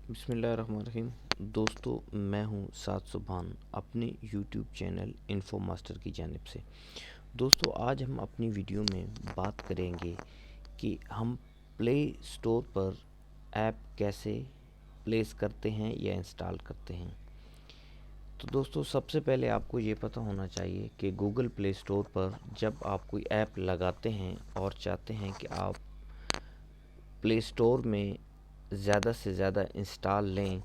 बिस्मिल्लाहिर्रहमानिर्रहीम। दोस्तों, मैं हूं साद सुभान अपने यूट्यूब चैनल इन्फो मास्टर की जानिब से। दोस्तों, आज हम अपनी वीडियो में बात करेंगे कि हम प्ले स्टोर पर ऐप कैसे प्लेस करते हैं या इंस्टॉल करते हैं। तो दोस्तों, सबसे पहले आपको ये पता होना चाहिए कि गूगल प्ले स्टोर पर जब आप कोई ऐप लगाते हैं और चाहते हैं कि आप प्ले स्टोर में ज़्यादा से ज़्यादा इंस्टॉल लें,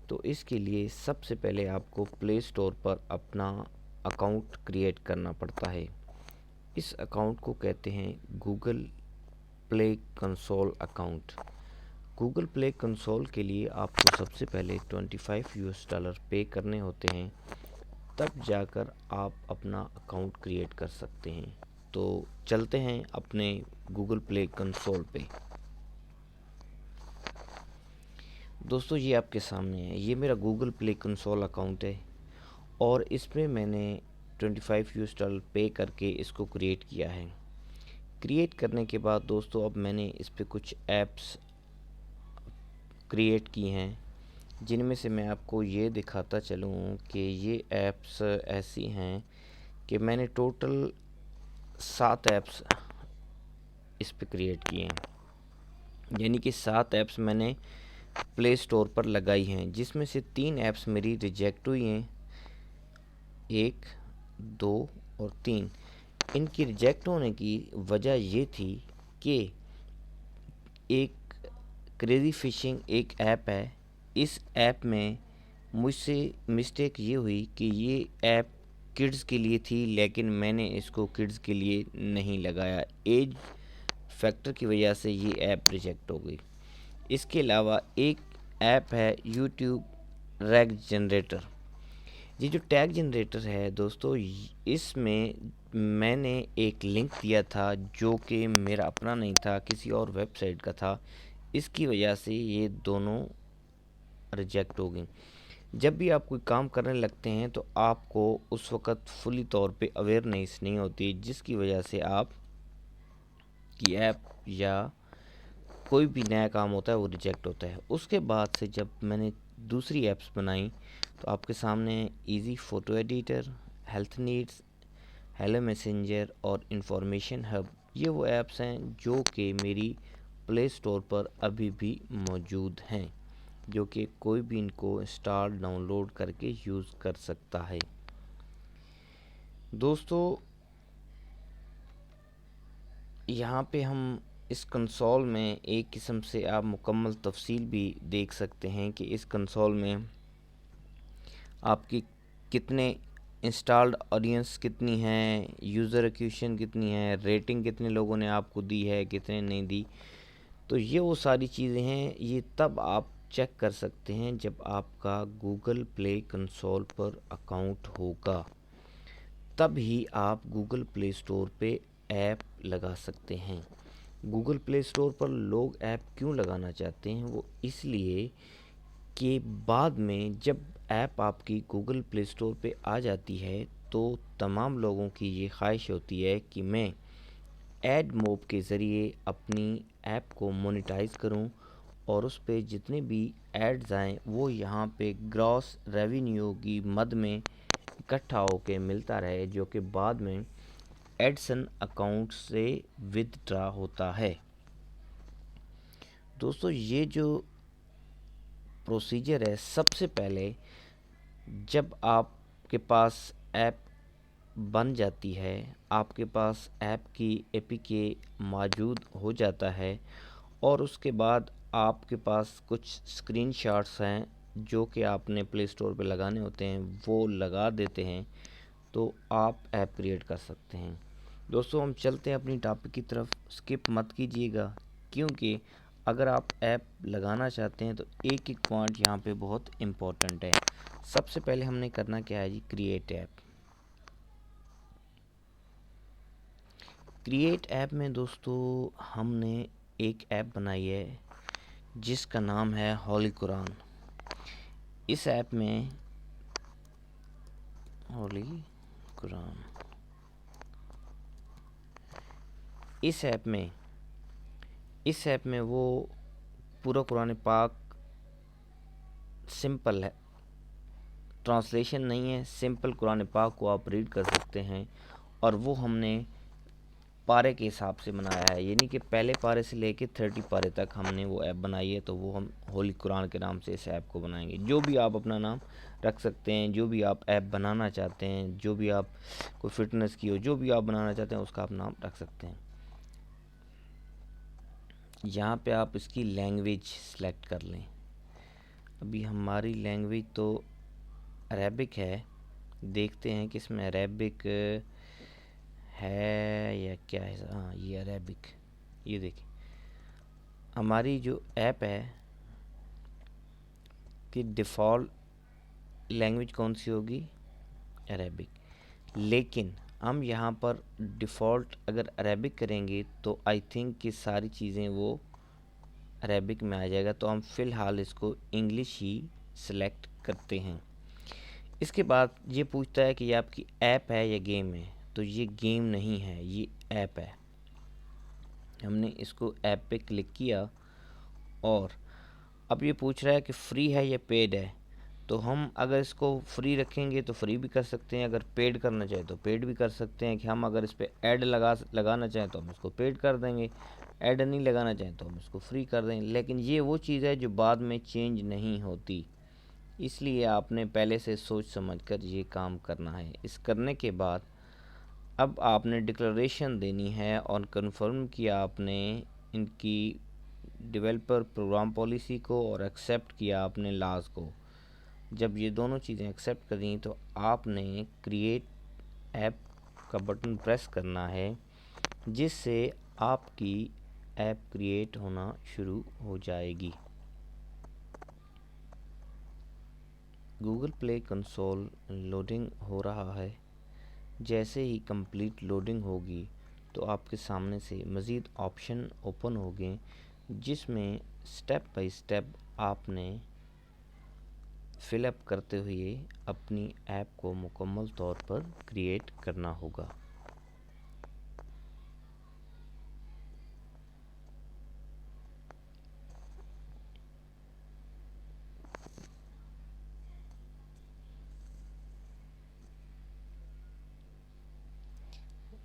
तो इसके लिए सबसे पहले आपको प्ले स्टोर पर अपना अकाउंट क्रिएट करना पड़ता है। इस अकाउंट को कहते हैं Google play console account. Google play console के लिए आपको सबसे पहले $25 पे करने होते हैं, तब जाकर आप अपना अकाउंट क्रिएट कर सकते हैं। तो चलते हैं अपने गूगल प्ले कंसोल पे। दोस्तों, ये आपके सामने है, ये मेरा गूगल प्ले कंसोल अकाउंट है और इसमें मैंने $25 पे करके इसको क्रिएट किया है। क्रिएट करने के बाद दोस्तों, अब मैंने इस पे कुछ ऐप्स क्रिएट की हैं, जिनमें से मैं आपको ये दिखाता चलूँ कि ये ऐप्स ऐसी हैं कि मैंने टोटल 7 ऐप्स इस पे क्रिएट किए हैं। यानी कि 7 ऐप्स मैंने प्ले स्टोर पर लगाई हैं, जिसमें से 3 ऐप्स मेरी रिजेक्ट हुई हैं, 1, 2 और 3। इनकी रिजेक्ट होने की वजह ये थी कि एक क्रेज़ी फ़िशिंग एक ऐप है। इस ऐप में मुझसे मिस्टेक ये हुई कि ये ऐप किड्स के लिए थी, लेकिन मैंने इसको किड्स के लिए नहीं लगाया। एज फैक्टर की वजह से ये ऐप रिजेक्ट हो गई। इसके अलावा एक ऐप है यूट्यूब रैग जनरेटर। ये जो टैग जनरेटर है दोस्तों, इसमें मैंने एक लिंक दिया था जो कि मेरा अपना नहीं था, किसी और वेबसाइट का था। इसकी वजह से ये दोनों रिजेक्ट हो गई। जब भी आप कोई काम करने लगते हैं तो आपको उस वक़्त फुली तौर पे अवेयरनेस नहीं होती, जिसकी वजह से आप की ऐप या कोई भी नया काम होता है वो रिजेक्ट होता है। उसके बाद से जब मैंने दूसरी ऐप्स बनाई, तो आपके सामने easy photo editor, health needs, hello messenger और इंफॉर्मेशन हब, ये वो ऐप्स हैं जो कि मेरी प्ले स्टोर पर अभी भी मौजूद हैं, जो कि कोई भी इनको इंस्टॉल डाउनलोड करके यूज़ कर सकता है। दोस्तों, यहाँ पे हम इस कंसोल में एक किस्म से आप मुकम्मल तफसील भी देख सकते हैं कि इस कंसोल में आपकी कितने इंस्टॉल्ड ऑडियंस कितनी है, यूज़र एक्विजिशन कितनी है, रेटिंग कितने लोगों ने आपको दी है, कितने नहीं दी। तो ये वो सारी चीज़ें हैं, ये तब आप चेक कर सकते हैं जब आपका गूगल प्ले कंसोल पर अकाउंट होगा, तब ही आप गूगल प्ले स्टोर पे ऐप लगा सकते हैं। गूगल प्ले स्टोर पर लोग ऐप क्यों लगाना चाहते हैं? वो इसलिए कि बाद में जब ऐप आपकी गूगल प्ले स्टोर पे आ जाती है, तो तमाम लोगों की ये ख्वाहिश होती है कि मैं ऐड मोब के ज़रिए अपनी ऐप को मोनेटाइज़ करूं और उस पे जितने भी एड्स आएँ वो यहाँ पे ग्रॉस रेवेन्यू की मद में इकट्ठा होके मिलता रहे, जो कि बाद में एडसन अकाउंट से विथड्रा होता है। दोस्तों, ये जो प्रोसीजर है, सबसे पहले जब आपके पास ऐप बन जाती है, आपके पास ऐप की एपीके मौजूद हो जाता है और उसके बाद आपके पास कुछ स्क्रीनशॉट्स हैं जो कि आपने प्ले स्टोर पे लगाने होते हैं, वो लगा देते हैं, तो आप ऐप क्रिएट कर सकते हैं। दोस्तों, हम चलते हैं अपनी टॉपिक की तरफ, स्किप मत कीजिएगा, क्योंकि अगर आप ऐप लगाना चाहते हैं तो एक एक पॉइंट यहाँ पे बहुत इम्पोर्टेंट है। सबसे पहले हमने करना क्या है जी, क्रिएट ऐप। क्रिएट ऐप में दोस्तों हमने एक ऐप बनाई है जिसका नाम है होली कुरान। इस ऐप में होली कुरान, इस ऐप में वो पूरा कुरान पाक सिंपल है, ट्रांसलेशन नहीं है, सिंपल कुरान पाक को आप रीड कर सकते हैं। और वो हमने पारे के हिसाब से बनाया है, यानी कि पहले पारे से लेके 30 पारे तक हमने वो ऐप बनाई है। तो वो हम होली कुरान के नाम से इस ऐप को बनाएंगे। जो भी आप अपना नाम रख सकते हैं, जो भी आप ऐप बनाना चाहते हैं, जो भी आप कोई फिटनेस की हो, जो भी आप बनाना चाहते हैं उसका आप नाम रख सकते हैं। यहाँ पे आप इसकी लैंग्वेज सेलेक्ट कर लें। अभी हमारी लैंग्वेज तो अरेबिक है, देखते हैं कि इसमें अरेबिक है या क्या है। हाँ, ये अरेबिक, ये देखिए हमारी जो ऐप है कि डिफ़ॉल्ट लैंग्वेज कौन सी होगी, अरेबिक। लेकिन हम यहाँ पर डिफ़ॉल्ट अगर अरेबिक करेंगे तो आई थिंक कि सारी चीज़ें वो अरेबिक में आ जाएगा। तो हम फ़िलहाल इसको इंग्लिश ही सिलेक्ट करते हैं। इसके बाद ये पूछता है कि ये आपकी ऐप है या गेम है। तो ये गेम नहीं है, ये ऐप है। हमने इसको ऐप पे क्लिक किया और अब ये पूछ रहा है कि फ्री है या पेड है। तो हम अगर इसको फ्री रखेंगे तो फ्री भी कर सकते हैं, अगर पेड करना चाहें तो पेड भी कर सकते हैं। कि हम अगर इस पर ऐड लगाना चाहें तो हम इसको पेड कर देंगे, ऐड नहीं लगाना चाहें तो हम इसको फ्री कर देंगे। लेकिन ये वो चीज़ है जो बाद में चेंज नहीं होती, इसलिए आपने पहले से सोच समझ कर ये काम करना है। इस करने के बाद अब आपने डिक्लेरेशन देनी है और कंफर्म किया आपने इनकी डेवलपर प्रोग्राम पॉलिसी को और एक्सेप्ट किया आपने लॉज को। जब ये दोनों चीज़ें एक्सेप्ट करी तो आपने क्रिएट ऐप का बटन प्रेस करना है, जिससे आपकी ऐप क्रिएट होना शुरू हो जाएगी। गूगल प्ले कंसोल लोडिंग हो रहा है। जैसे ही कंप्लीट लोडिंग होगी तो आपके सामने से मज़ीद ऑप्शन ओपन होंगे, जिसमें स्टेप बाय स्टेप आपने फिलअप करते हुए अपनी ऐप को मुकम्मल तौर पर क्रिएट करना होगा।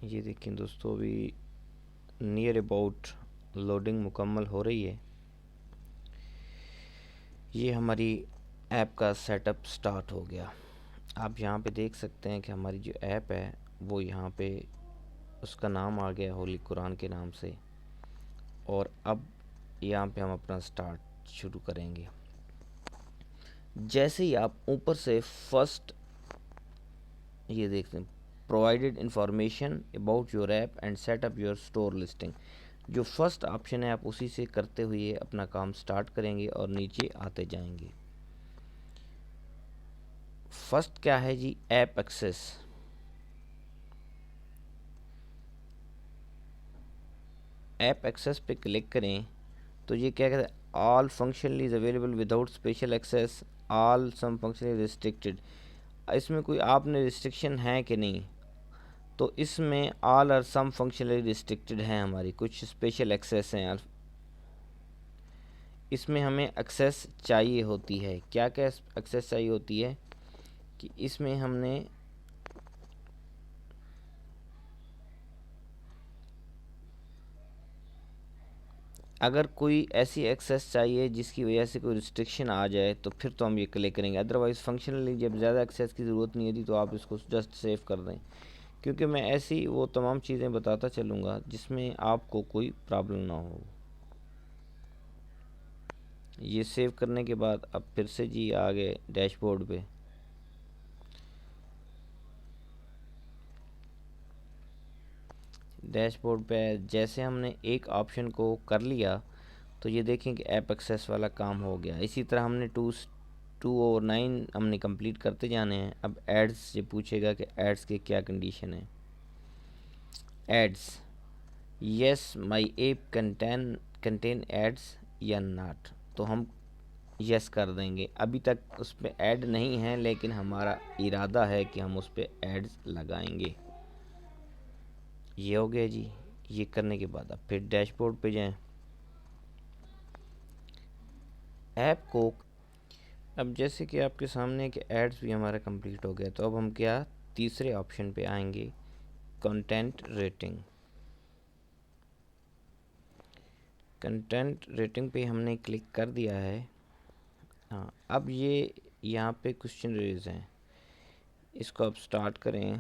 ये देखें दोस्तों, अभी नियर अबाउट लोडिंग मुकम्मल हो रही है। ये हमारी ऐप का सेटअप स्टार्ट हो गया। आप यहाँ पे देख सकते हैं कि हमारी जो ऐप है वो यहाँ पे उसका नाम आ गया होली कुरान के नाम से। और अब यहाँ पे हम अपना स्टार्ट शुरू करेंगे। जैसे ही आप ऊपर से फर्स्ट ये देखते हैं, provided information about your app and set up your store listing, जो फर्स्ट ऑप्शन है आप उसी से करते हुए अपना काम स्टार्ट करेंगे और नीचे आते जाएंगे। फर्स्ट क्या है जी, ऐप एक्सेस। ऐप एक्सेस पे क्लिक करें तो ये क्या कहते हैं, all function is available without special access, all some function is restricted. इसमें कोई आपने रिस्ट्रिक्शन है कि नहीं, तो इसमें ऑल और सम फंक्शनली रिस्ट्रिक्टेड हैं, हमारी कुछ स्पेशल एक्सेस हैं। इसमें हमें एक्सेस चाहिए होती है, क्या क्या एक्सेस चाहिए होती है कि इसमें हमने अगर कोई ऐसी एक्सेस चाहिए जिसकी वजह से कोई रिस्ट्रिक्शन आ जाए तो फिर तो हम ये क्लिक करेंगे। अदरवाइज़ फंक्शनली जब ज़्यादा एक्सेस की ज़रूरत नहीं होती तो आप इसको जस्ट सेव कर दें, क्योंकि मैं ऐसी वो तमाम चीज़ें बताता चलूँगा जिसमें आपको कोई प्रॉब्लम ना हो। ये सेव करने के बाद अब फिर से जी आ गए डैशबोर्ड पे। डैशबोर्ड पे जैसे हमने एक ऑप्शन को कर लिया तो ये देखें कि ऐप एक्सेस वाला काम हो गया। इसी तरह हमने 2 और 9 हमने कंप्लीट करते जाने हैं। अब एड्स ये पूछेगा कि एड्स के क्या कंडीशन है। Ads, yes my app contain ads या नॉट, तो हम यस कर देंगे। अभी तक उस पर ऐड नहीं है, लेकिन हमारा इरादा है कि हम उस पर एड्स लगाएंगे। ये हो गया जी। ये करने के बाद अब फिर डैशबोर्ड पे जाएं। ऐप को अब जैसे कि आपके सामने कि एड्स भी हमारा कंप्लीट हो गया, तो अब हम क्या तीसरे ऑप्शन पे आएंगे, कंटेंट रेटिंग। कंटेंट रेटिंग पे हमने क्लिक कर दिया है। हाँ, अब ये यहाँ पे क्वेश्चन रेज हैं, इसको अब स्टार्ट करें।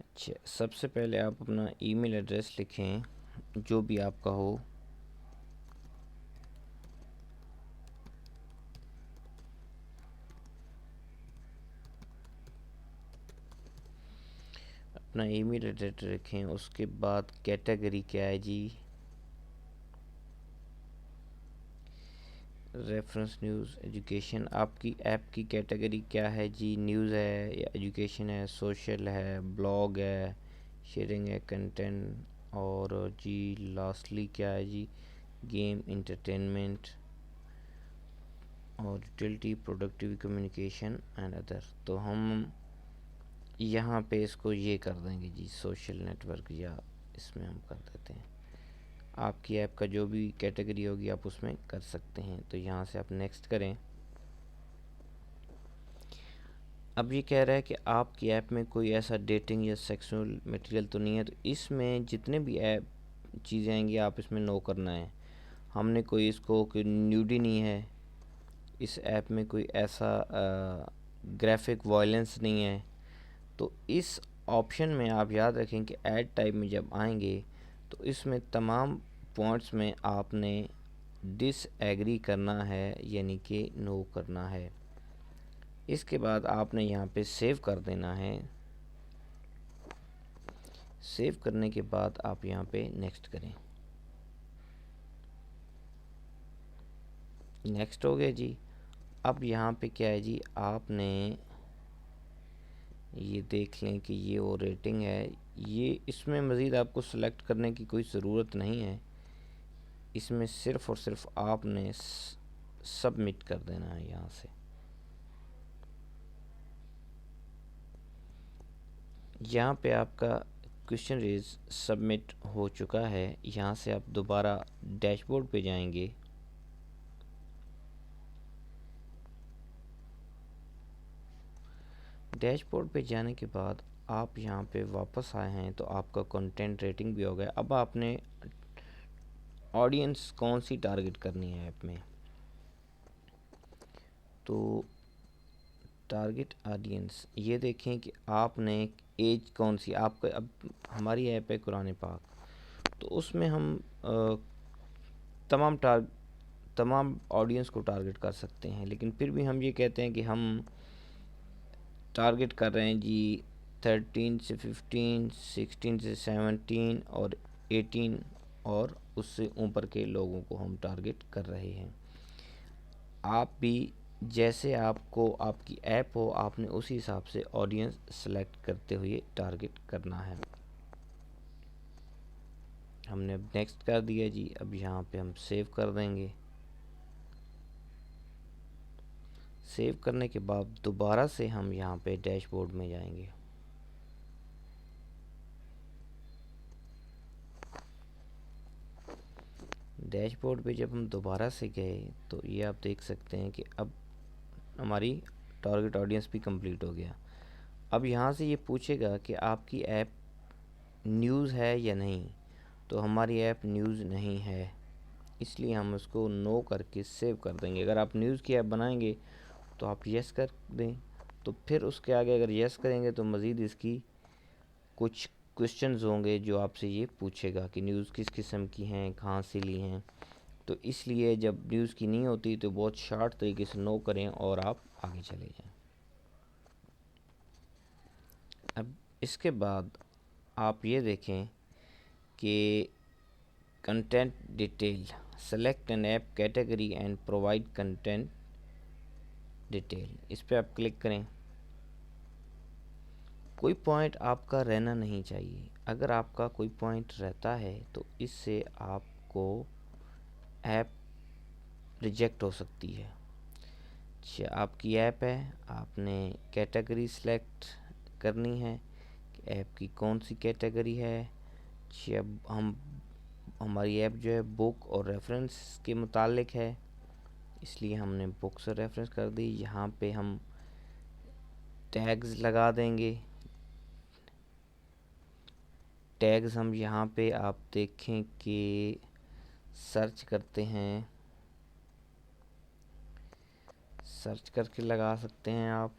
अच्छा, सबसे पहले आप अपना ईमेल एड्रेस लिखें, जो भी आपका हो। अपना ईमेल एड्रेस लिखें, उसके बाद कैटेगरी क्या है जी, रेफरेंस न्यूज़ एजुकेशन। आपकी ऐप की कैटेगरी क्या है जी, न्यूज़ है या एजुकेशन है, सोशल है, ब्लॉग है, शेयरिंग है, कंटेंट, और जी लास्टली क्या है जी, गेम, इंटरटेनमेंट, और utility, productive, communication and other. तो हम यहाँ पे इसको ये कर देंगे जी, सोशल नेटवर्क, या इसमें हम कर देते हैं। आपकी ऐप का जो भी कैटेगरी होगी आप उसमें कर सकते हैं। तो यहाँ से आप नेक्स्ट करें। अब ये कह रहा है कि आपकी ऐप में कोई ऐसा डेटिंग या सेक्सुअल मटेरियल तो नहीं है। तो इसमें जितने भी ऐप चीज़ें आएंगी आप इसमें नो करना है। हमने कोई इसको कोई न्यूडी नहीं है, इस ऐप में कोई ऐसा ग्राफिक वायलेंस नहीं है। तो इस ऑप्शन में आप याद रखें कि ऐड टाइप में जब आएंगे तो इसमें तमाम पॉइंट्स में आपने डिसएग्री करना है, यानी कि नो करना है। इसके बाद आपने यहाँ पे सेव कर देना है। सेव करने के बाद आप यहाँ पे नेक्स्ट करें। नेक्स्ट हो गया जी। अब यहाँ पे क्या है जी, आपने ये देख लें कि ये वो रेटिंग है। ये इसमें मज़ीद आपको सेलेक्ट करने की कोई ज़रूरत नहीं है, इसमें सिर्फ़ और सिर्फ आपने सबमिट कर देना है। यहाँ से यहाँ पे आपका क्वेश्चन रेज सबमिट हो चुका है। यहाँ से आप दोबारा डैशबोर्ड पे जाएंगे। डैशबोर्ड पे जाने के बाद आप यहाँ पे वापस आए हैं, तो आपका कंटेंट रेटिंग भी हो गया। अब आपने ऑडियंस कौन सी टारगेट करनी है ऐप में, तो टारगेट ऑडियंस ये देखें कि आपने एज कौन सी आपका। अब हमारी ऐप है कुरान पाक, तो उसमें हम तमाम ऑडियंस को टारगेट कर सकते हैं, लेकिन फिर भी हम ये कहते हैं कि हम टारगेट कर रहे हैं जी 13 से 15, 16 से 17 और 18 और उससे ऊपर के लोगों को हम टारगेट कर रहे हैं। आप भी जैसे आपको आपकी ऐप हो, आपने उसी हिसाब से ऑडियंस सेलेक्ट करते हुए टारगेट करना है। हमने अब नेक्स्ट कर दिया जी। अब यहाँ पे हम सेव कर देंगे। सेव करने के बाद दोबारा से हम यहाँ पे डैशबोर्ड में जाएंगे। डैशबोर्ड पे जब हम दोबारा से गए तो ये आप देख सकते हैं कि अब हमारी टारगेट ऑडियंस भी कंप्लीट हो गया। अब यहाँ से ये पूछेगा कि आपकी ऐप न्यूज़ है या नहीं, तो हमारी ऐप न्यूज़ नहीं है, इसलिए हम उसको नो करके सेव कर देंगे। अगर आप न्यूज़ की ऐप बनाएंगे तो आप यस कर दें, तो फिर उसके आगे अगर यस करेंगे तो मज़ीद इसकी कुछ क्वेश्चंस होंगे जो आपसे ये पूछेगा कि न्यूज़ किस किस्म की हैं, कहाँ से ली हैं। तो इसलिए जब न्यूज़ की नहीं होती तो बहुत शार्ट तरीके से नो करें और आप आगे चले जाएं। अब इसके बाद आप ये देखें कि content detail, select N app category and provide content detail, इस पर आप क्लिक करें। कोई पॉइंट आपका रहना नहीं चाहिए। अगर आपका कोई पॉइंट रहता है तो इससे आपको ऐप रिजेक्ट हो सकती है। अच्छा, आपकी ऐप है, आपने कैटेगरी सेलेक्ट करनी है कि ऐप की कौन सी कैटेगरी है। जब हमारी ऐप जो है बुक और रेफरेंस के मुतालिक है, इसलिए हमने बुक से रेफरेंस कर दी। यहाँ पे हम टैग्स लगा देंगे। टैग्स हम यहाँ पे आप देखें कि सर्च करते हैं, सर्च करके लगा सकते हैं आप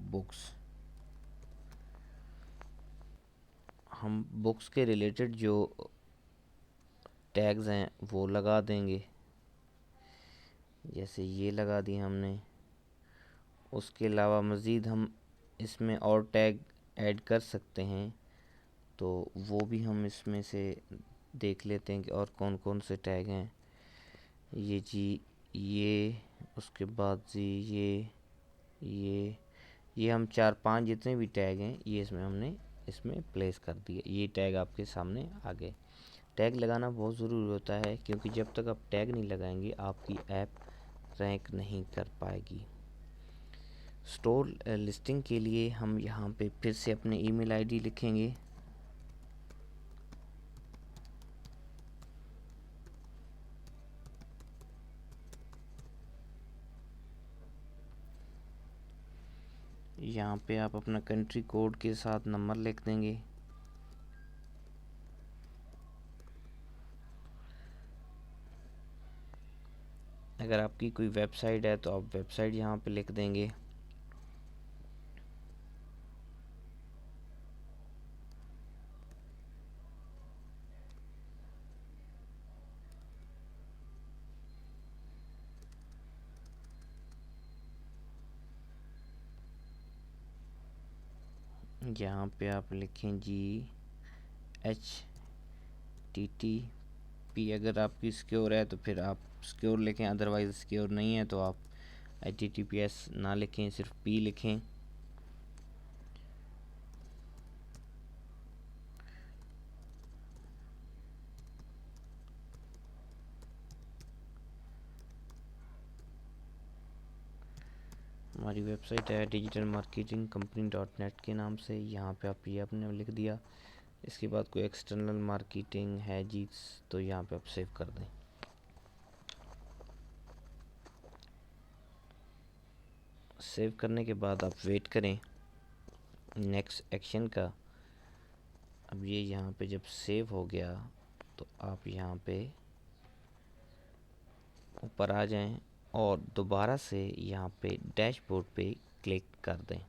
बुक्स। हम बुक्स के रिलेटेड जो टैग्स हैं वो लगा देंगे, जैसे ये लगा दिए हमने। उसके अलावा मज़ीद हम इसमें और टैग ऐड कर सकते हैं, तो वो भी हम इसमें से देख लेते हैं कि और कौन कौन से टैग हैं। ये जी, ये, उसके बाद जी ये हम 4-5 जितने भी टैग हैं ये हमने इसमें प्लेस कर दिए। ये टैग आपके सामने आ गए। टैग लगाना बहुत ज़रूरी होता है, क्योंकि जब तक आप टैग नहीं लगाएंगे आपकी ऐप रैंक नहीं कर पाएगी। स्टोर लिस्टिंग के लिए हम यहाँ पे फिर से अपने ईमेल आईडी लिखेंगे। यहाँ पे आप अपना कंट्री कोड के साथ नंबर लिख देंगे। अगर आपकी कोई वेबसाइट है तो आप वेबसाइट यहाँ पे लिख देंगे। यहाँ पे आप लिखें जी HTTP। अगर आपकी सिक्योर है तो फिर आप सिक्योर लिखें, अदरवाइज़ सिक्योर नहीं है तो आप HTTPS ना लिखें, सिर्फ P लिखें। हमारी वेबसाइट है digitalmarketingcompany.net के नाम से। यहाँ पे आप ये आपने लिख दिया। इसके बाद कोई एक्सटर्नल मार्केटिंग है जी, तो यहाँ पे आप सेव कर दें। सेव करने के बाद आप वेट करें नेक्स्ट एक्शन का। अब ये यहाँ पे जब सेव हो गया तो आप यहाँ पे ऊपर आ जाएं और दोबारा से यहाँ पे डैशबोर्ड पे क्लिक कर दें।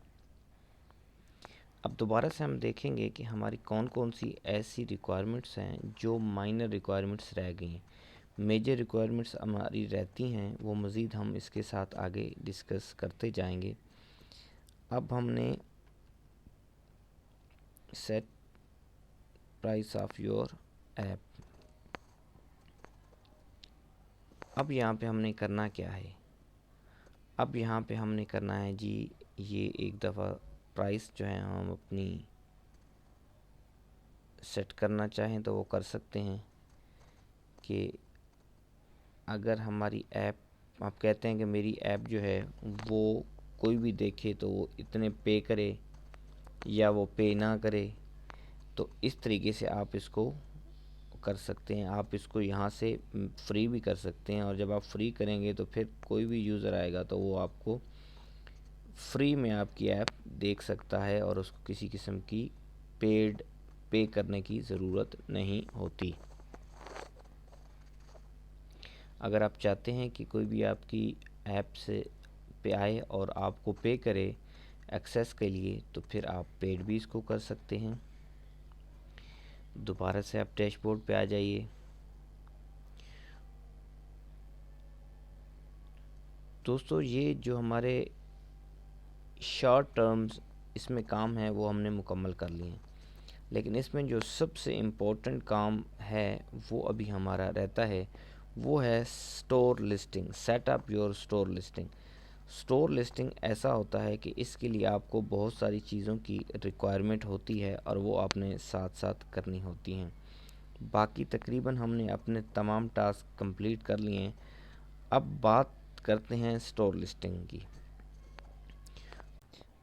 अब दोबारा से हम देखेंगे कि हमारी कौन कौन सी ऐसी रिक्वायरमेंट्स हैं जो माइनर रिक्वायरमेंट्स रह गई हैं। मेजर रिक्वायरमेंट्स हमारी रहती हैं, वो मज़ीद हम इसके साथ आगे डिस्कस करते जाएंगे। अब हमने set price of your app, अब यहाँ पे हमने करना क्या है। अब यहाँ पे हमने करना है जी, ये एक दफ़ा प्राइस जो है हम अपनी सेट करना चाहें तो वो कर सकते हैं कि अगर हमारी ऐप, आप कहते हैं कि मेरी ऐप जो है वो कोई भी देखे तो वो इतने पे करे या वो पे ना करे, तो इस तरीके से आप इसको कर सकते हैं। आप इसको यहाँ से फ्री भी कर सकते हैं, और जब आप फ्री करेंगे तो फिर कोई भी यूज़र आएगा तो वो आपको फ्री में आपकी ऐप देख सकता है और उसको किसी किस्म की पे करने की ज़रूरत नहीं होती। अगर आप चाहते हैं कि कोई भी आपकी ऐप से पे आए और आपको पे करे एक्सेस के लिए, तो फिर आप पेड भी इसको कर सकते हैं। दोबारा से आप डैशबोर्ड पे आ जाइए। दोस्तों, ये जो हमारे शॉर्ट टर्म्स इसमें काम है वो हमने मुकम्मल कर लिए हैं, लेकिन इसमें जो सबसे इम्पोर्टेंट काम है वो अभी हमारा रहता है, वो है store listing. Setup your store listing. Store listing ऐसा होता है कि इसके लिए आपको बहुत सारी चीज़ों की रिक्वायरमेंट होती है और वो आपने साथ साथ करनी होती हैं। बाकी तकरीबन हमने अपने तमाम टास्क कंप्लीट कर लिए हैं। अब बात करते हैं स्टोर लिस्टिंग की।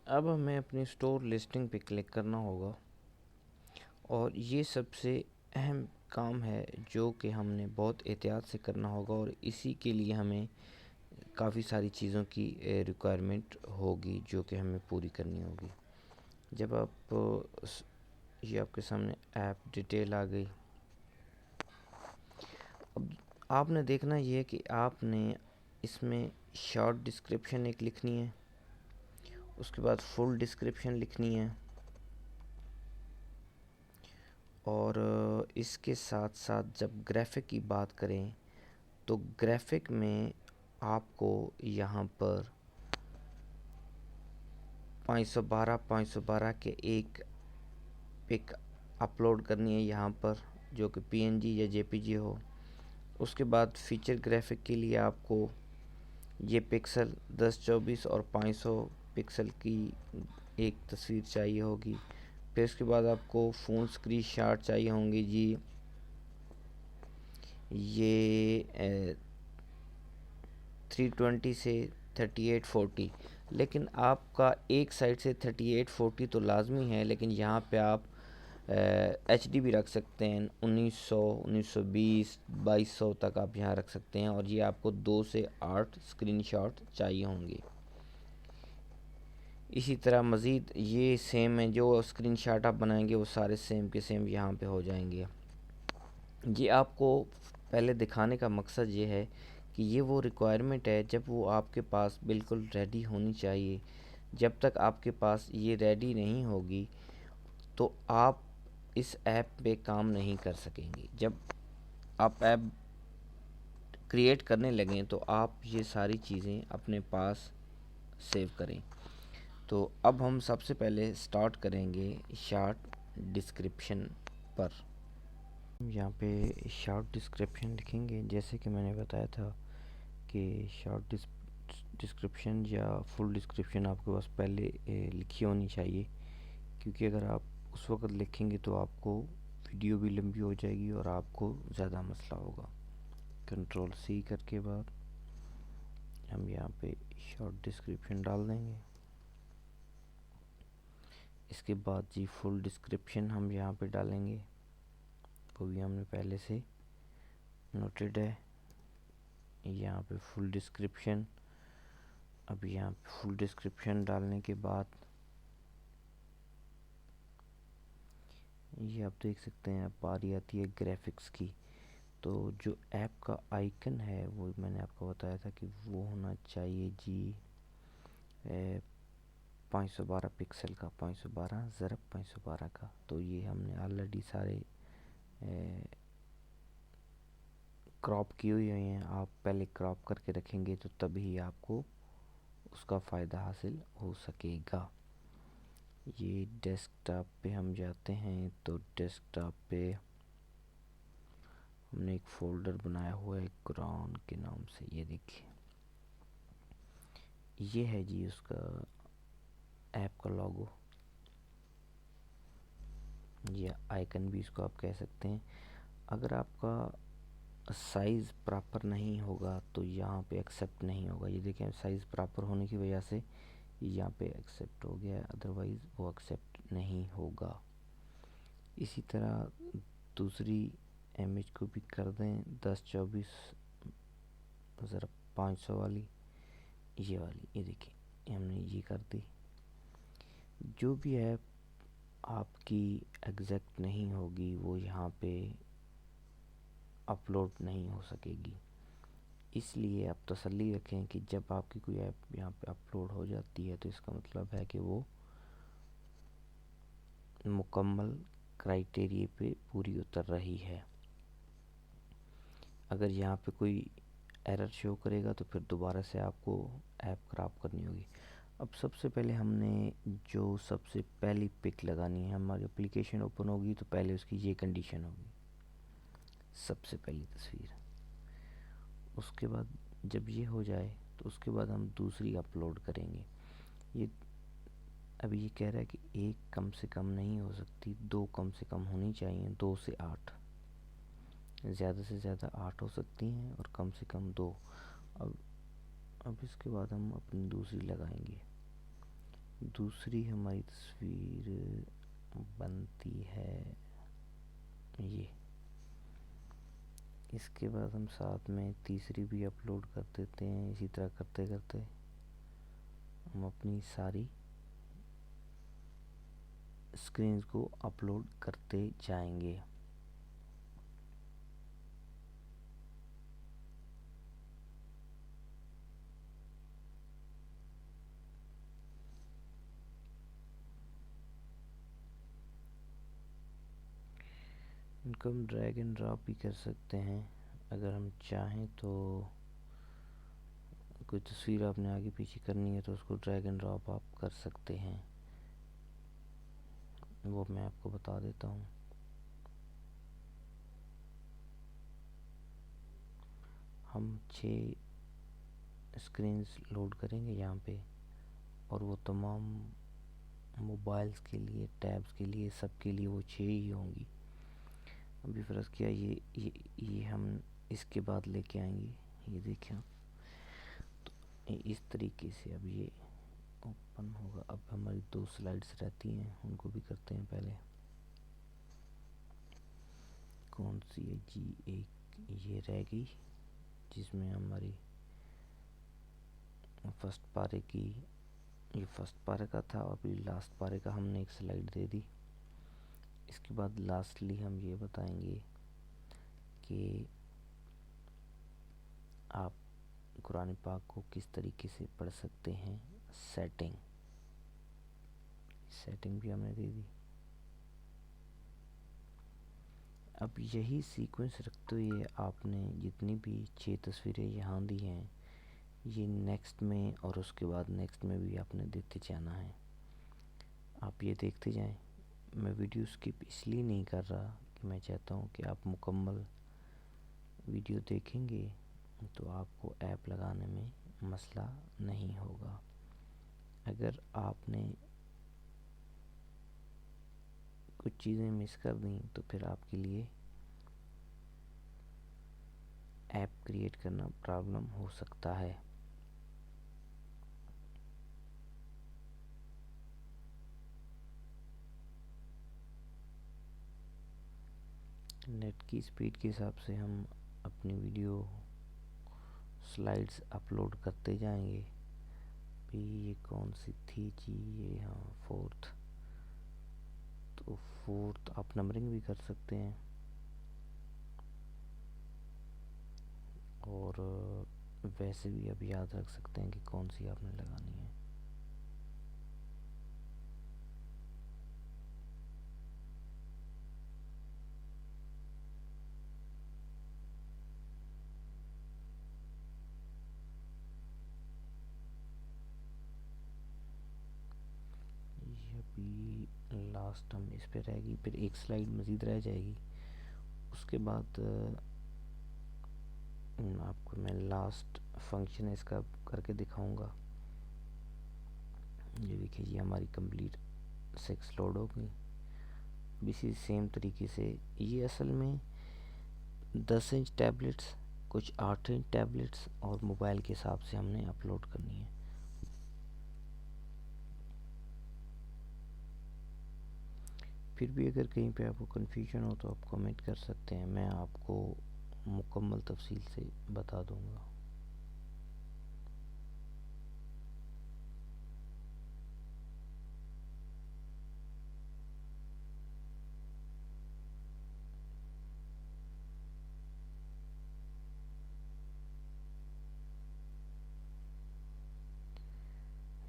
अब हमें अपनी स्टोर लिस्टिंग पे क्लिक करना होगा और ये सबसे अहम काम है जो कि हमने बहुत एहतियात से करना होगा और इसी के लिए हमें काफ़ी सारी चीज़ों की रिक्वायरमेंट होगी जो कि हमें पूरी करनी होगी। जब ये आपके सामने ऐप डिटेल आ गई। अब आपने देखना ये है कि आपने इसमें शॉर्ट डिस्क्रिप्शन एक लिखनी है, उसके बाद फुल डिस्क्रिप्शन लिखनी है और इसके साथ साथ जब ग्राफिक की बात करें तो ग्राफिक में आपको यहाँ पर 512 के एक पिक अपलोड करनी है यहाँ पर, जो कि पीएनजी या जेपीजी हो। उसके बाद फीचर ग्राफिक के लिए आपको ये पिक्सल 10, 24 और 500 पिक्सल की एक तस्वीर चाहिए होगी। फिर उसके बाद आपको फ़ोन स्क्रीन शॉट चाहिए होंगे जी, ये 320 से 3840, लेकिन आपका एक साइड से 3840 तो लाजमी है, लेकिन यहाँ पे आप HD भी रख सकते हैं। 1900, 1920, 2200 तक आप यहाँ रख सकते हैं और ये आपको 2 से 8 स्क्रीनशॉट चाहिए होंगे। इसी तरह मज़ीद ये सेम है, जो स्क्रीनशॉट आप बनाएंगे वो सारे सेम के सेम यहाँ पे हो जाएंगे। ये आपको पहले दिखाने का मकसद ये है कि ये वो रिक्वायरमेंट है जब वो आपके पास बिल्कुल रेडी होनी चाहिए। जब तक आपके पास ये रेडी नहीं होगी तो आप इस ऐप पे काम नहीं कर सकेंगे। जब आप ऐप क्रिएट करने लगें तो आप ये सारी चीज़ें अपने पास सेव करें। तो अब हम सबसे पहले स्टार्ट करेंगे शॉर्ट डिस्क्रिप्शन पर। यहाँ पे शॉर्ट डिस्क्रिप्शन लिखेंगे, जैसे कि मैंने बताया था कि शॉर्ट डिस्क्रिप्शन या फुल डिस्क्रिप्शन आपके पास पहले लिखी होनी चाहिए, क्योंकि अगर आप उस वक्त लिखेंगे तो आपको वीडियो भी लंबी हो जाएगी और आपको ज़्यादा मसला होगा। कंट्रोल C करके बाद हम यहाँ पे शॉर्ट डिस्क्रिप्शन डाल देंगे। इसके बाद जी फुल डिस्क्रिप्शन हम यहाँ पे डालेंगे, वो भी हमने पहले से नोटेड है। यहाँ पे फुल डिस्क्रिप्शन, अब यहाँ पे फुल डिस्क्रिप्शन डालने के बाद ये आप देख सकते हैं बारी आती है ग्राफिक्स की। तो जो ऐप का आइकन है वो मैंने आपको बताया था कि वो होना चाहिए जी 512 पिक्सल का, 512 ज़रब 512 का। तो ये हमने ऑलरेडी सारे क्रॉप की हुई हैं। आप पहले क्रॉप करके रखेंगे तो तभी आपको उसका फ़ायदा हासिल हो सकेगा। ये डेस्कटॉप पे हम जाते हैं तो डेस्कटॉप पे हमने एक फ़ोल्डर बनाया हुआ है कुरान के नाम से। ये देखिए, ये है जी उसका ऐप का लोगो, या आइकन भी इसको आप कह सकते हैं। अगर आपका साइज़ प्रॉपर नहीं होगा तो यहाँ पे एक्सेप्ट नहीं होगा। ये देखें, साइज़ प्रॉपर होने की वजह से यहाँ पे एक्सेप्ट हो गया, अदरवाइज़ वो एक्सेप्ट नहीं होगा। इसी तरह दूसरी इमेज को भी कर दें 10, 24 ज़रा 500 वाली, ये वाली। ये देखिए हमने ये कर दी। जो भी ऐप आपकी एग्जैक्ट नहीं होगी वो यहाँ पे अपलोड नहीं हो सकेगी। इसलिए आप तसल्ली रखें कि जब आपकी कोई ऐप यहाँ पे अपलोड हो जाती है तो इसका मतलब है कि वो मुकम्मल क्राइटेरिया पे पूरी उतर रही है। अगर यहाँ पे कोई एरर शो करेगा तो फिर दोबारा से आपको ऐप ख़राब करनी होगी। अब सबसे पहले हमने जो सबसे पहली पिक लगानी है, हमारी एप्लीकेशन ओपन होगी तो पहले उसकी ये कंडीशन होगी, सबसे पहली तस्वीर। उसके बाद जब ये हो जाए तो उसके बाद हम दूसरी अपलोड करेंगे। ये अभी ये कह रहा है कि एक कम से कम नहीं हो सकती, 2 कम से कम होनी चाहिए, 2 से 8, ज़्यादा से ज़्यादा 8 हो सकती हैं और कम से कम 2। अब इसके बाद हम अपनी दूसरी लगाएंगे। दूसरी हमारी तस्वीर बनती है ये। इसके बाद हम साथ में तीसरी भी अपलोड कर देते हैं। इसी तरह करते करते हम अपनी सारी स्क्रीन्स को अपलोड करते जाएंगे। इनको हम ड्रैग एंड ड्रॉप भी कर सकते हैं अगर हम चाहें तो। कोई तस्वीर आपने आगे पीछे करनी है तो उसको ड्रैग एंड ड्रॉप आप कर सकते हैं, वो मैं आपको बता देता हूँ। हम 6 स्क्रीन्स लोड करेंगे यहाँ पे, और वो तमाम मोबाइल्स के लिए, टैब्स के लिए, सब के लिए वो 6 ही होंगी। अभी फ़र्ज़ किया ये हम इसके बाद लेके आएंगे। ये देखिए तो इस तरीके से अब ये ओपन होगा। अब हमारी 2 स्लाइड्स रहती हैं, उनको भी करते हैं पहले। कौन सी है जी? एक ये रह गई जिसमें हमारी फर्स्ट पारे की, ये फर्स्ट पारे का था, और अभी लास्ट पारे का हमने एक स्लाइड दे दी। इसके बाद लास्टली हम ये बताएंगे कि आप कुरान पाक को किस तरीके से पढ़ सकते हैं। सेटिंग भी हमने दे दी। अब यही सीक्वेंस रखते हुए आपने जितनी भी 6 तस्वीरें यहाँ दी हैं, ये नेक्स्ट में और उसके बाद नेक्स्ट में भी आपने देते जाना है। आप ये देखते जाएं। मैं वीडियो स्किप इसलिए नहीं कर रहा कि मैं चाहता हूँ कि आप मुकम्मल वीडियो देखेंगे तो आपको ऐप लगाने में मसला नहीं होगा। अगर आपने कुछ चीज़ें मिस कर दी तो फिर आपके लिए ऐप क्रिएट करना प्रॉब्लम हो सकता है। नेट की स्पीड के हिसाब से हम अपनी वीडियो स्लाइड्स अपलोड करते जाएंगे। भी ये कौन सी थी जी? ये हाँ, 4th। तो 4th आप नंबरिंग भी कर सकते हैं, और वैसे भी आप याद रख सकते हैं कि कौन सी आपने लगानी है। ये अभी लास्ट हम इस पे रहेगी, फिर एक स्लाइड मज़ीद रह जाएगी। उसके बाद आपको मैं लास्ट फंक्शन इसका करके दिखाऊंगा। ये देखिए, ये हमारी कंप्लीट 6 लोड हो गई। इसी सेम तरीके से ये असल में 10 इंच टैबलेट्स, कुछ 8 इंच टैबलेट्स और मोबाइल के हिसाब से हमने अपलोड करनी है। फिर भी अगर कहीं पे आपको कन्फ्यूजन हो तो आप कमेंट कर सकते हैं, मैं आपको मुकम्मल तफसील से बता दूंगा।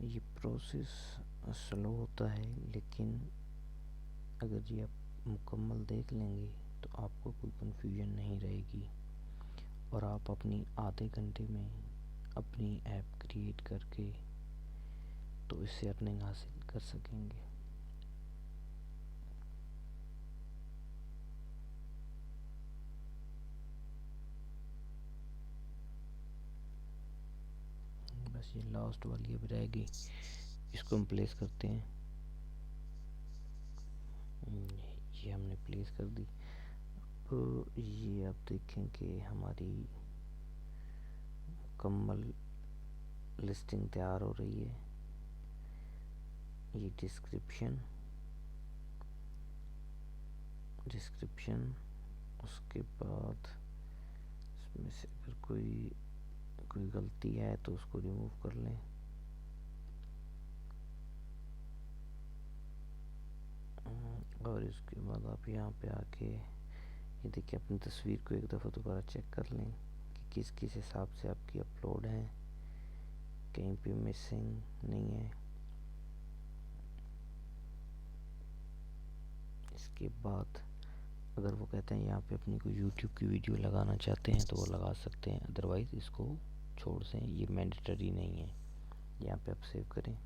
ये प्रोसेस स्लो होता है, लेकिन अगर ये आप मुकम्मल देख लेंगे तो आपको कोई कन्फ्यूजन नहीं रहेगी, और आप अपनी आधे घंटे में अपनी ऐप क्रिएट करके तो इससे अर्निंग हासिल कर सकेंगे। बस ये लास्ट वाली अब रह गई, इसको हम प्लेस करते हैं। ये हमने प्लेस कर दी। तो ये आप देखें कि हमारी मुकम्मल लिस्टिंग तैयार हो रही है। ये डिस्क्रिप्शन, उसके बाद इसमें से अगर कोई गलती है तो उसको रिमूव कर लें। और इसके बाद आप यहाँ पे आके ये देखिए, अपनी तस्वीर को एक दफ़ा दोबारा चेक कर लें कि किस किस हिसाब से आपकी अपलोड है, कहीं पे मिसिंग नहीं है। इसके बाद अगर वो कहते हैं यहाँ पे अपनी कोई यूट्यूब की वीडियो लगाना चाहते हैं तो वो लगा सकते हैं, अदरवाइज़ इसको छोड़ दें, ये मैंडेटरी नहीं है। यहाँ पे आप सेव करें।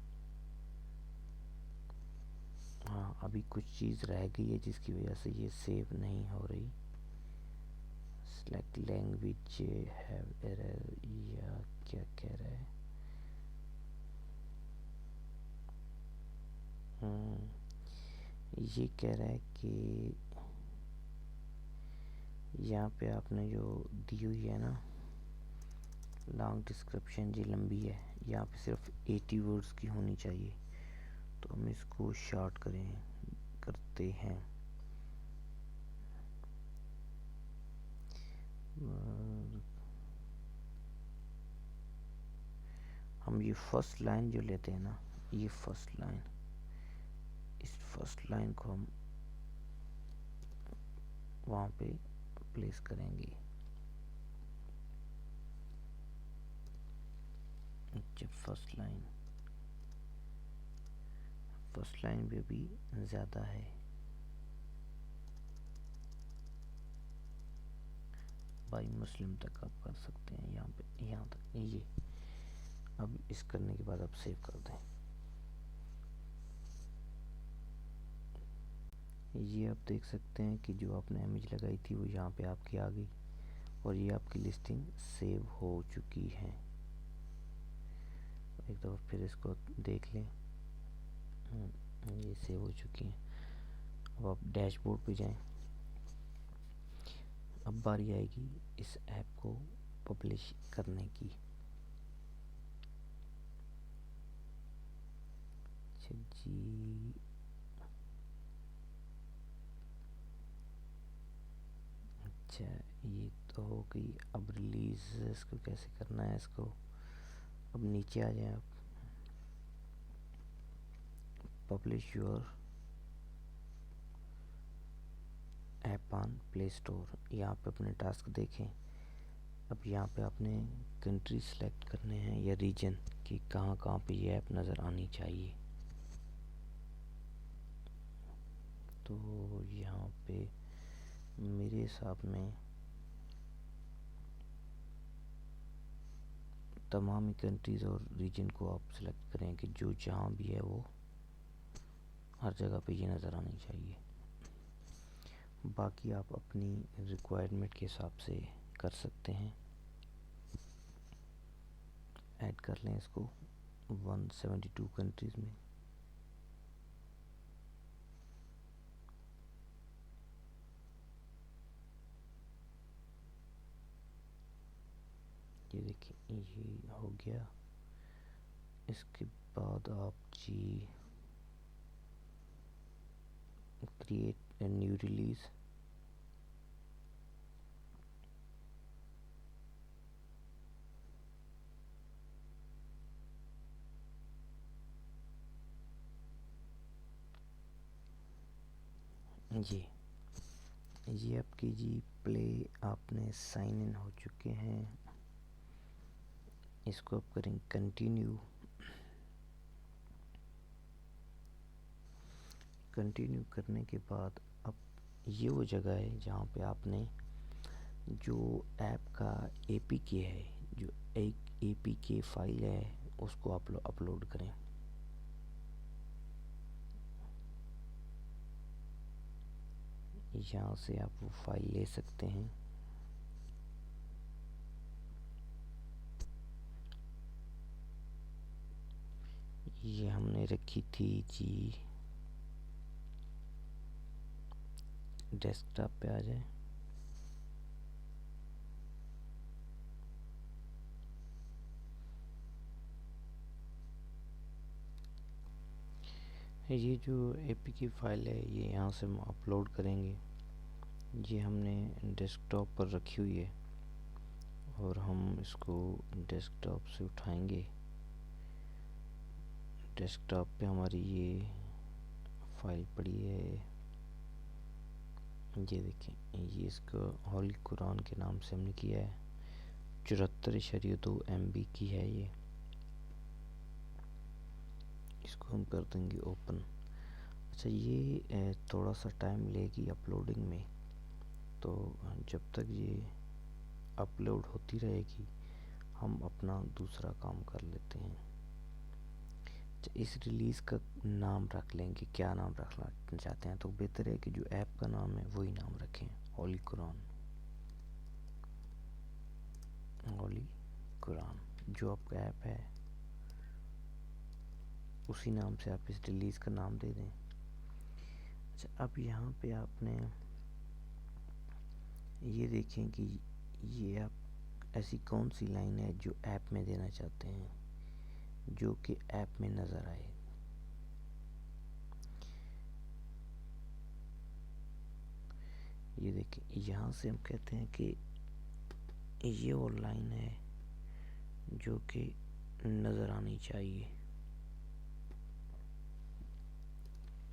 हाँ, अभी कुछ चीज़ रह गई है जिसकी वजह से ये सेव नहीं हो रही। सेलेक्ट लैंग्वेज हैव एरर या क्या कह रहा है। ये कह रहा है कि यहाँ पे आपने जो दी हुई है ना लॉन्ग डिस्क्रिप्शन, जी लंबी है, यहाँ पे सिर्फ 80 वर्ड्स की होनी चाहिए। तो हम इसको शॉर्ट करते हैं। हम ये फर्स्ट लाइन जो लेते हैं ना, ये फर्स्ट लाइन, इस फर्स्ट लाइन को हम वहाँ पे प्लेस करेंगे। फर्स्ट लाइन भी अभी ज़्यादा है। भाई मुस्लिम तक आप कर सकते हैं, यहाँ पे यहाँ तक ये। अब इस करने के बाद आप सेव कर दें। ये आप देख सकते हैं कि जो आपने इमेज लगाई थी वो यहाँ पे आपकी आ गई और ये आपकी लिस्टिंग सेव हो चुकी है। एक दफ़ा फिर इसको देख लें। ये सेव हो चुकी है। अब आप डैशबोर्ड पे जाएं। अब बारी आएगी इस ऐप को पब्लिश करने की। अच्छा जी, अच्छा ये तो हो गई। अब रिलीज़ इसको कैसे करना है इसको, अब नीचे आ जाए आप, publish your app on play store. यहाँ पे अपने टास्क देखें। अब यहाँ पे आपने कंट्री सेलेक्ट करने हैं या रीजन कि कहाँ कहाँ पे ये ऐप नज़र आनी चाहिए। तो यहाँ पे मेरे हिसाब में तमाम ही कंट्रीज़ और रीजन को आप सेलेक्ट करें कि जो जहाँ भी है वो हर जगह पे ये नज़र आनी चाहिए। बाकी आप अपनी रिक्वायरमेंट के हिसाब से कर सकते हैं। ऐड कर लें इसको 172 कंट्रीज़ में। ये देखिए ये हो गया। इसके बाद आप जी क्रिएट ए न्यू रिलीज़, ये आपकी जी प्ले, आपने साइन इन हो चुके हैं। इसको आप करें कंटिन्यू। कंटिन्यू करने के बाद अब ये वो जगह है जहाँ पे आपने जो ऐप का एपीके है, जो एक एपीके फाइल है उसको अपलोड करें। यहाँ से आप वो फाइल ले सकते हैं। ये हमने रखी थी जी, डेस्कटॉप पे आ जाए। ये जो एपी की फ़ाइल है ये यहाँ से हम अपलोड करेंगे। ये हमने डेस्कटॉप पर रखी हुई है और हम इसको डेस्कटॉप से उठाएंगे। डेस्कटॉप पे हमारी ये फाइल पड़ी है, ये देखें। ये इसको होली कुरान के नाम से हमने किया है। 74.2 MB की है ये। इसको हम कर देंगे ओपन। अच्छा, ये थोड़ा सा टाइम लेगी अपलोडिंग में, तो जब तक ये अपलोड होती रहेगी हम अपना दूसरा काम कर लेते हैं। इस रिलीज़ का नाम रख लेंगे, क्या नाम रखना चाहते हैं, तो बेहतर है कि जो ऐप का नाम है वही नाम रखें, होली कुरान। होली कुरान जो आपका ऐप है उसी नाम से आप इस रिलीज़ का नाम दे दें। अच्छा, अब यहाँ पे आपने ये देखें कि ये आप ऐसी कौन सी लाइन है जो ऐप में देना चाहते हैं, जो कि ऐप में नज़र आए। ये देखिए, यहाँ से हम कहते हैं कि ये वो लाइन है जो कि नज़र आनी चाहिए।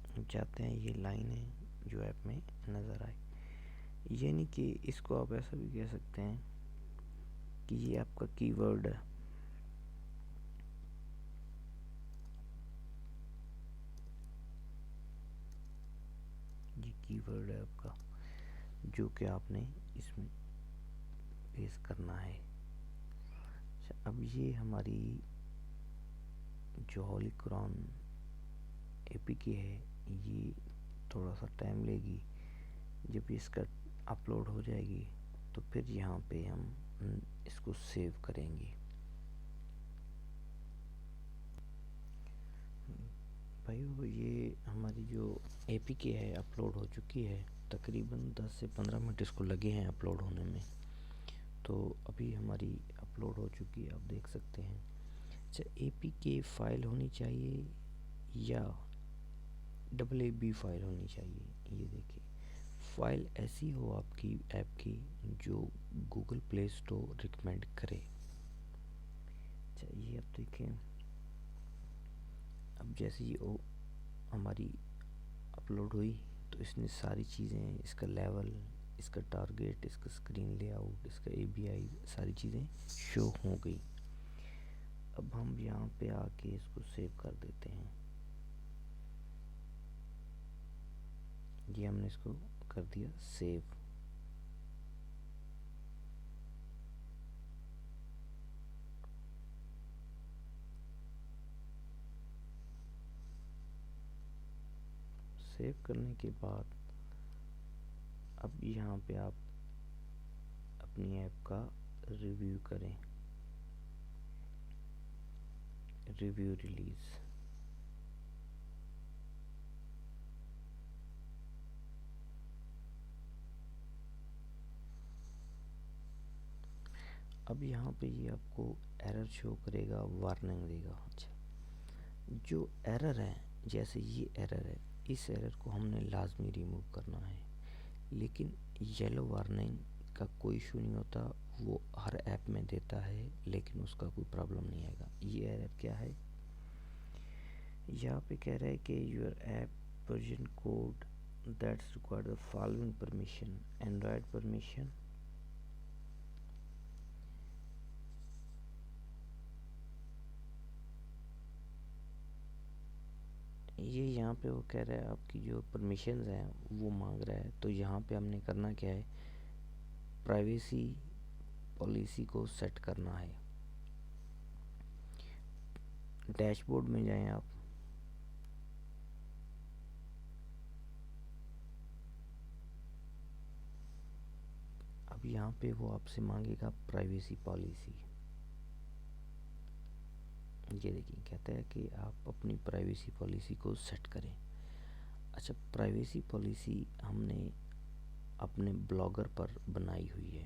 हम चाहते हैं ये लाइन है जो ऐप में नज़र आए। यानी कि इसको आप ऐसा भी कह सकते हैं कि ये आपका कीवर्ड है। ये कीवर्ड है आपका जो कि आपने इसमें पेश करना है। अच्छा, अब ये हमारी जो होली कुरान एपी की है ये थोड़ा सा टाइम लेगी। जब इसका अपलोड हो जाएगी तो फिर यहाँ पे हम इसको सेव करेंगे। भाइयों, ये हमारी जो एपीके है अपलोड हो चुकी है। तकरीबन 10 से 15 मिनट इसको लगे हैं अपलोड होने में। तो अभी हमारी अपलोड हो चुकी है, आप देख सकते हैं। अच्छा, एपीके फ़ाइल होनी चाहिए या AAB फ़ाइल होनी चाहिए। ये देखिए, फ़ाइल ऐसी हो आपकी ऐप की जो गूगल प्ले स्टोर रिकमेंड करे। अच्छा, ये अब देखें, अब जैसे ये हमारी अपलोड हुई तो इसने सारी चीज़ें, इसका लेवल, इसका टारगेट, इसका स्क्रीन लेआउट, इसका ABI, सारी चीज़ें शो हो गई। अब हम यहाँ पे आके इसको सेव कर देते हैं। ये हमने इसको कर दिया सेव। सेव करने के बाद अब यहाँ पे आप अपनी ऐप का रिव्यू करें, रिव्यू रिलीज़। अब यहाँ पे ये आपको एरर शो करेगा, वार्निंग देगा। अच्छा, जो एरर है, जैसे ये एरर है, इस एरर को हमने लाजमी रिमूव करना है। लेकिन येलो वार्निंग का कोई इशू नहीं होता, वो हर ऐप में देता है, लेकिन उसका कोई प्रॉब्लम नहीं आएगा। ये एरर क्या है, यहाँ पे कह रहा है कि your app version code that's required the following permission, Android permission, ये यहाँ पे वो कह रहा है आपकी जो परमिशंस हैं वो मांग रहा है। तो यहाँ पे हमने करना क्या है, प्राइवेसी पॉलिसी को सेट करना है। डैशबोर्ड में जाएं आप, अब यहाँ पे वो आपसे मांगेगा प्राइवेसी पॉलिसी। ये देखिए, कहता है कि आप अपनी प्राइवेसी पॉलिसी को सेट करें। अच्छा, प्राइवेसी पॉलिसी हमने अपने ब्लॉगर पर बनाई हुई है।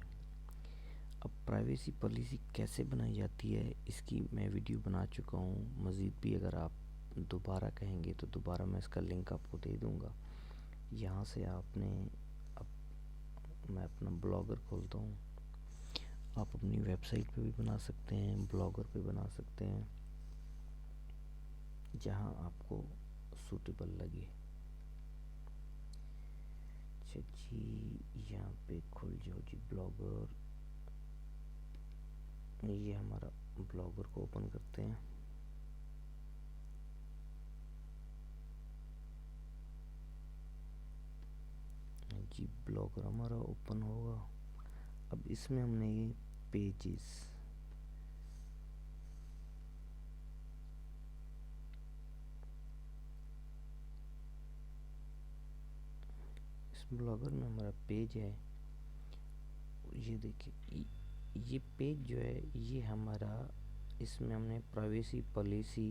अब प्राइवेसी पॉलिसी कैसे बनाई जाती है इसकी मैं वीडियो बना चुका हूँ। मज़ीद भी अगर आप दोबारा कहेंगे तो दोबारा मैं इसका लिंक आपको दे दूँगा। यहाँ से आपने अब मैं अपना ब्लॉगर खोलता हूँ। आप अपनी वेबसाइट पे भी बना सकते हैं, ब्लॉगर पे बना सकते हैं, जहाँ आपको सूटेबल लगे। अच्छा जी, यहाँ पे खुल जाओ जी ब्लॉगर। ये हमारा ब्लॉगर को ओपन करते हैं। जी ब्लॉगर हमारा ओपन होगा। अब इसमें हमने ये पेजेस, इस ब्लॉगर में हमारा पेज है। ये देखिए, ये पेज जो है ये हमारा, इसमें हमने प्राइवेसी पॉलिसी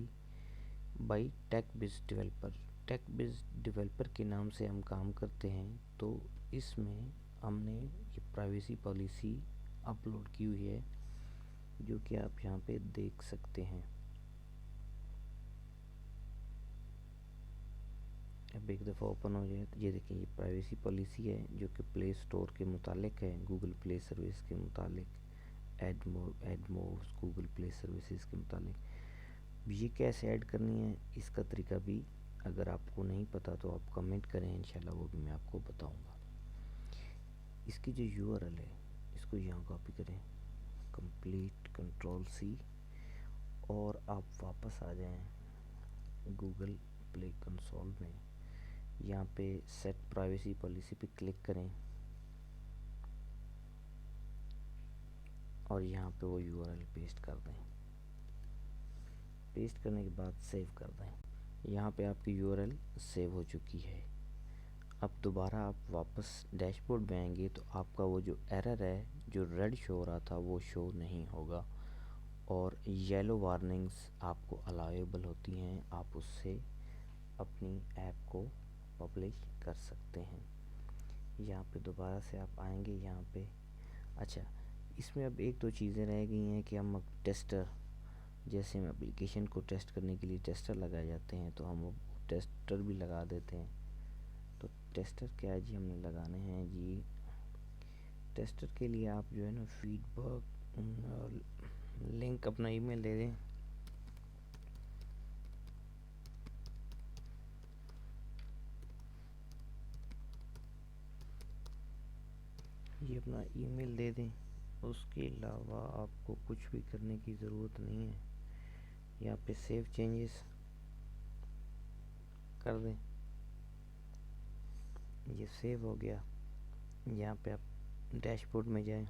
बाय टेक बिज डेवलपर के नाम से हम काम करते हैं। तो इसमें हमने ये प्राइवेसी पॉलिसी अपलोड की हुई है, जो कि आप यहाँ पे देख सकते हैं। अब एक दफ़ा ओपन हो जाए तो ये देखिए, ये प्राइवेसी पॉलिसी है जो कि प्ले स्टोर के मुतालिक है, गूगल प्ले सर्विस के मुतालिक, एडमोस गूगल प्ले सर्विसेज के मुतालिक। ये कैसे ऐड करनी है इसका तरीका भी अगर आपको नहीं पता तो आप कमेंट करें, इंशाल्लाह वो भी मैं आपको बताऊंगा। इसकी जो यूआरएल है इसको यहाँ कॉपी करें, कंप्लीट कंट्रोल-C, और आप वापस आ जाएं गूगल प्ले कंसोल में। यहाँ पे सेट प्राइवेसी पॉलिसी पे क्लिक करें और यहाँ पे वो यूआरएल पेस्ट कर दें। पेस्ट करने के बाद सेव कर दें। यहाँ पे आपकी यूआरएल सेव हो चुकी है। अब दोबारा आप वापस डैशबोर्ड में आएंगे तो आपका वो जो एरर है, जो रेड शो हो रहा था, वो शो नहीं होगा और येलो वार्निंग्स आपको अलाउेबल होती हैं। आप उससे अपनी ऐप को पब्लिश कर सकते हैं। यहाँ पे दोबारा से आप आएंगे यहाँ पे। अच्छा, इसमें अब एक दो चीज़ें रह गई हैं कि हम टेस्टर, जैसे हम एप्लीकेशन को टेस्ट करने के लिए टेस्टर लगाए जाते हैं, तो हम टेस्टर भी लगा देते हैं। तो टेस्टर क्या है जी, हमने लगाने हैं जी। टेस्टर के लिए आप जो है ना फीडबैक लिंक अपना ईमेल दे दें। ये अपना ईमेल दे दें। उसके अलावा आपको कुछ भी करने की ज़रूरत नहीं है। यहाँ पे सेव चेंजेस कर दें। ये सेव हो गया। यहाँ पे आप डैशबोर्ड में जाएं।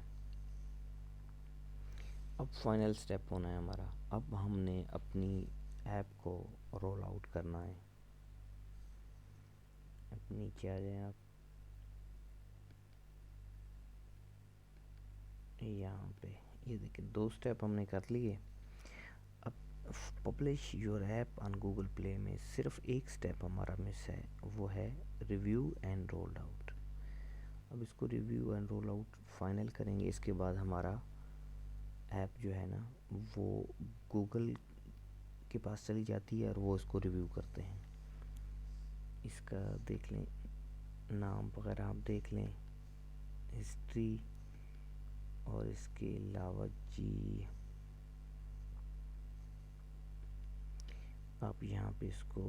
अब फाइनल स्टेप होना है हमारा। अब हमने अपनी ऐप को रोल आउट करना है। अब नीचे आ जाएं आप, यहाँ पे ये देखिए 2 स्टेप हमने कर लिए। अब publish your app on Google play में सिर्फ एक स्टेप हमारा मिस है, वो है रिव्यू एंड रोल आउट। अब इसको review and roll out final करेंगे। इसके बाद हमारा ऐप जो है ना वो गूगल के पास चली जाती है और वो इसको रिव्यू करते हैं। इसका देख लें, नाम वगैरह आप देख लें, हिस्ट्री, और इसके अलावा जी आप यहाँ पे इसको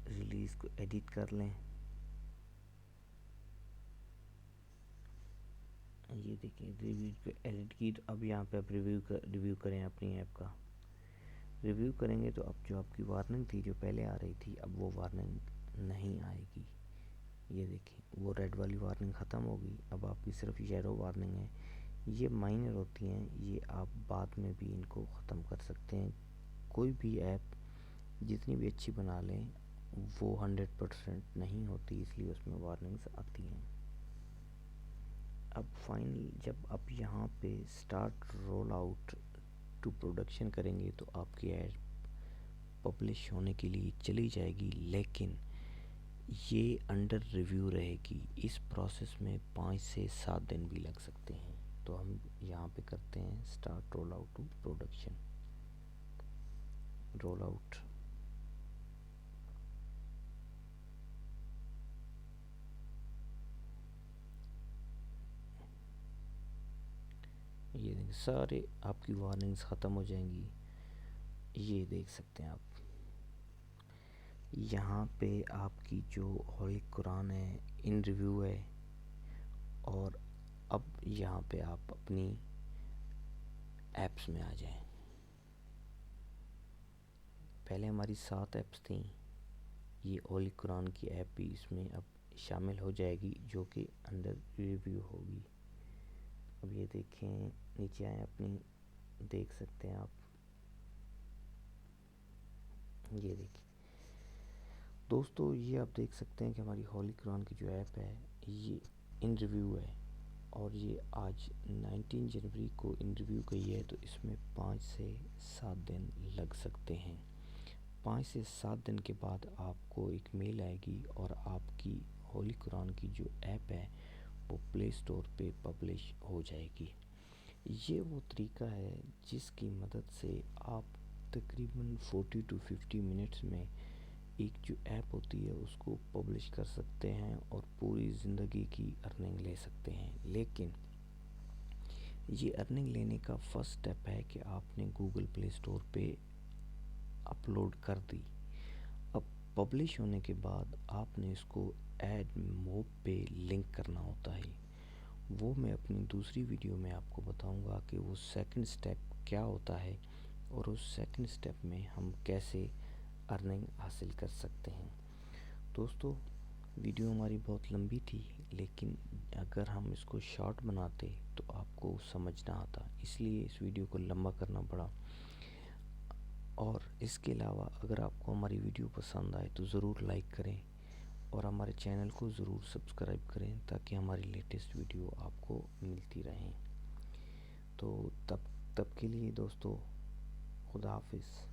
रिलीज़ को एडिट कर लें। ये देखिए रिव्यू को एडिट की। तो अब यहाँ पे आप रिव्यू करें अपनी ऐप का। रिव्यू करेंगे तो अब जो आपकी वार्निंग थी जो पहले आ रही थी, अब वो वार्निंग नहीं आएगी। ये देखिए वो रेड वाली वार्निंग ख़त्म हो गई। अब आपकी सिर्फ येलो वार्निंग है। ये माइनर होती हैं, ये आप बाद में भी इनको ख़त्म कर सकते हैं। कोई भी ऐप जितनी भी अच्छी बना लें वो 100% नहीं होती, इसलिए उसमें वार्निंग्स आती हैं। अब फाइनल जब आप यहाँ पे start roll out to production करेंगे तो आपकी ऐड पब्लिश होने के लिए चली जाएगी, लेकिन ये अंडर रिव्यू रहेगी। इस प्रोसेस में 5 से 7 दिन भी लग सकते हैं। तो हम यहाँ पे करते हैं start roll out to production. Roll out. ये देखिए सारे आपकी वार्निंग्स ख़त्म हो जाएंगी। ये देख सकते हैं आप, यहाँ पे आपकी जो होली कुरान है इन रिव्यू है। और अब यहाँ पे आप अपनी ऐप्स में आ जाएं। पहले हमारी 7 ऐप्स थी, ये होली कुरान की ऐप भी इसमें अब शामिल हो जाएगी जो कि अंडर रिव्यू होगी। अब ये देखें, नीचे आए अपनी, देख सकते हैं आप, ये देखिए दोस्तों, ये आप देख सकते हैं कि हमारी होली कुरान की जो ऐप है ये इन रिव्यू है। और ये आज 19 जनवरी को इन रिव्यू गई है, तो इसमें 5 से 7 दिन लग सकते हैं। 5 से 7 दिन के बाद आपको एक मेल आएगी और आपकी होली कुरान की जो ऐप है वो प्ले स्टोर पे पब्लिश हो जाएगी। ये वो तरीका है जिसकी मदद से आप तकरीबन 40 to 50 मिनट्स में एक जो ऐप होती है उसको पब्लिश कर सकते हैं और पूरी ज़िंदगी की अर्निंग ले सकते हैं। लेकिन ये अर्निंग लेने का फर्स्ट स्टेप है कि आपने गूगल प्ले स्टोर पे अपलोड कर दी। अब पब्लिश होने के बाद आपने इसको ऐड मोब पे लिंक करना होता है। वो मैं अपनी दूसरी वीडियो में आपको बताऊंगा कि वो सेकंड स्टेप क्या होता है और उस सेकंड स्टेप में हम कैसे अर्निंग हासिल कर सकते हैं। दोस्तों, वीडियो हमारी बहुत लंबी थी, लेकिन अगर हम इसको शॉर्ट बनाते तो आपको समझ ना आता, इसलिए इस वीडियो को लंबा करना पड़ा। और इसके अलावा अगर आपको हमारी वीडियो पसंद आए तो ज़रूर लाइक करें और हमारे चैनल को ज़रूर सब्सक्राइब करें ताकि हमारी लेटेस्ट वीडियो आपको मिलती रहें। तो तब के लिए दोस्तों, खुदा हाफिज़।